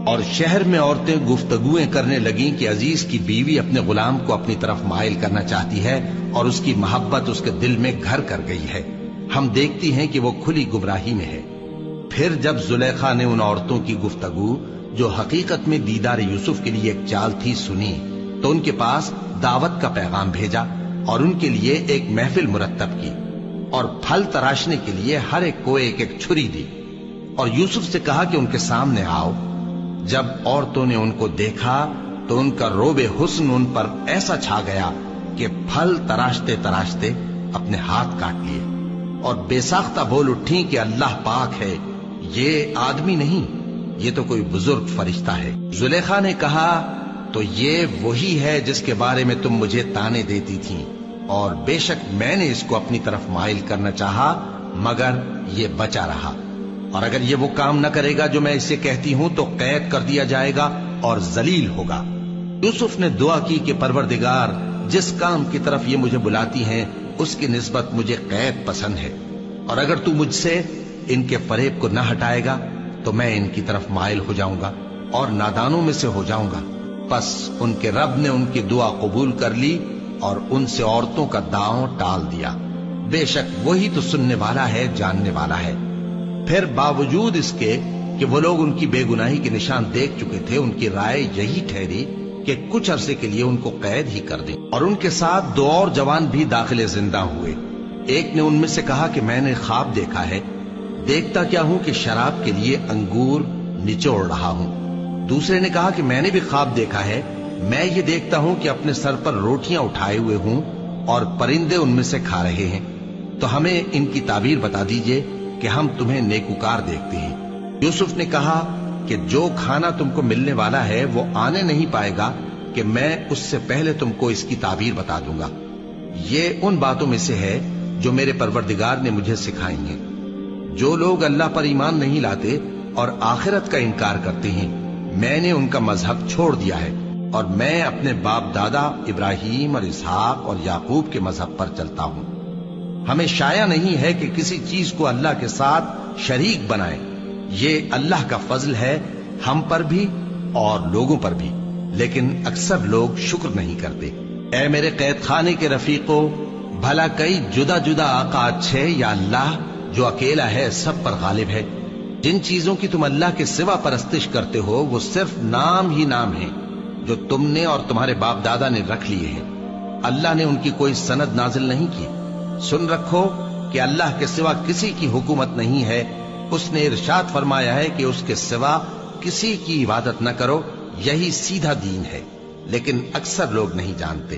اور شہر میں عورتیں گفتگویں کرنے لگیں کہ عزیز کی بیوی اپنے غلام کو اپنی طرف مائل کرنا چاہتی ہے اور اس کی محبت اس کے دل میں گھر کر گئی ہے، ہم دیکھتی ہیں کہ وہ کھلی گمراہی میں ہے۔ پھر جب زلیخا نے ان عورتوں کی گفتگو جو حقیقت میں دیدار یوسف کے لیے ایک چال تھی سنی تو ان کے پاس دعوت کا پیغام بھیجا اور ان کے لیے ایک محفل مرتب کی اور پھل تراشنے کے لیے ہر ایک کو ایک ایک چھری دی اور یوسف سے کہا کہ ان کے سامنے آؤ۔ جب عورتوں نے ان کو دیکھا تو ان کا روب حسن ان پر ایسا چھا گیا کہ پھل تراشتے تراشتے اپنے ہاتھ کاٹ لیے اور بے ساختہ بول اٹھی کہ اللہ پاک ہے، یہ آدمی نہیں، یہ تو کوئی بزرگ فرشتہ ہے۔ زلیخا نے کہا تو یہ وہی ہے جس کے بارے میں تم مجھے تانے دیتی تھی، اور بے شک میں نے اس کو اپنی طرف مائل کرنا چاہا مگر یہ بچا رہا، اور اگر یہ وہ کام نہ کرے گا جو میں اسے کہتی ہوں تو قید کر دیا جائے گا اور ذلیل ہوگا۔ یوسف نے دعا کی کہ پروردگار، جس کام کی طرف یہ مجھے بلاتی ہیں اس کی نسبت مجھے قید پسند ہے، اور اگر تو مجھ سے ان کے فریب کو نہ ہٹائے گا تو میں ان کی طرف مائل ہو جاؤں گا اور نادانوں میں سے ہو جاؤں گا۔ پس ان کے رب نے ان کی دعا قبول کر لی اور ان سے عورتوں کا داؤں ٹال دیا، بے شک وہی تو سننے والا ہے، جاننے والا ہے۔ پھر باوجود اس کے کہ وہ لوگ ان کی بے گناہی کے نشان دیکھ چکے تھے، ان کی رائے یہی ٹھہری کہ کچھ عرصے کے لیے ان کو قید ہی کر دیں، اور ان کے ساتھ دو اور جوان بھی داخل زندہ ہوئے۔ ایک نے ان میں سے کہا کہ میں نے خواب دیکھا ہے، دیکھتا کیا ہوں کہ شراب کے لیے انگور نچوڑ رہا ہوں۔ دوسرے نے کہا کہ میں نے بھی خواب دیکھا ہے، میں یہ دیکھتا ہوں کہ اپنے سر پر روٹیاں اٹھائے ہوئے ہوں اور پرندے ان میں سے کھا رہے ہیں، تو ہمیں ان کی تعبیر بتا دیجئے کہ ہم تمہیں نیکوکار دیکھتے ہیں۔ یوسف نے کہا کہ جو کھانا تم کو ملنے والا ہے وہ آنے نہیں پائے گا کہ میں اس سے پہلے تم کو اس کی تعبیر بتا دوں گا۔ یہ ان باتوں میں سے ہے جو میرے پروردگار نے مجھے سکھائی ہیں۔ جو لوگ اللہ پر ایمان نہیں لاتے اور آخرت کا انکار کرتے ہیں، میں نے ان کا مذہب چھوڑ دیا ہے اور میں اپنے باپ دادا ابراہیم اور اسحاق اور یعقوب کے مذہب پر چلتا ہوں۔ ہمیں شایع نہیں ہے کہ کسی چیز کو اللہ کے ساتھ شریک بنائیں، یہ اللہ کا فضل ہے ہم پر بھی اور لوگوں پر بھی، لیکن اکثر لوگ شکر نہیں کرتے۔ اے میرے قید خانے کے رفیقو، بھلا کئی جدا جدا آقا اچھے یا اللہ جو اکیلا ہے سب پر غالب ہے؟ جن چیزوں کی تم اللہ کے سوا پرستش کرتے ہو وہ صرف نام ہی نام ہیں جو تم نے اور تمہارے باپ دادا نے رکھ لیے ہیں، اللہ نے ان کی کوئی سند نازل نہیں کی۔ سن رکھو کہ اللہ کے سوا کسی کی حکومت نہیں ہے، اس نے ارشاد فرمایا ہے کہ اس کے سوا کسی کی عبادت نہ کرو، یہی سیدھا دین ہے، لیکن اکثر لوگ نہیں جانتے۔